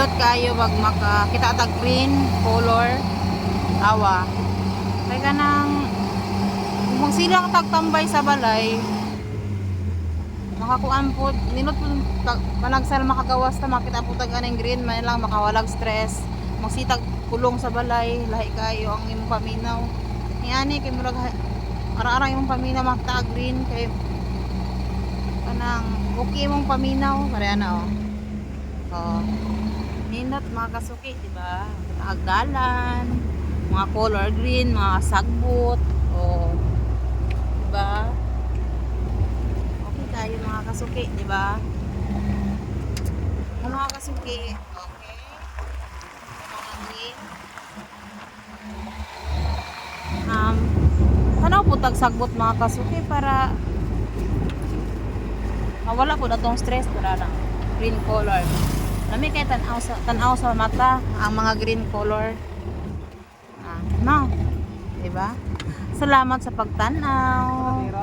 nindot kayo wag makakita tag green color awa kay kanang kung sila tagtambay sa balay makakuan po ninot po managsal makagawas ta makita po tag aning green man lang makawalag stress magsitag kulong sa balay lahi kayo ang imong paminaw niani kay murag ara-ara imong paminaw makita green kay kanang okay imong paminaw pareha na oh ninot mga kasuki diba agdalan mga color green mga sagbot diba okay tayo mga kasuki diba mga kasuki okay mga green tanaw po tag sagbot mga kasuki para mawala po na tong stress para lang green color lami kay tanaw sa mata ang mga green color no diba salamat sa pagtanaw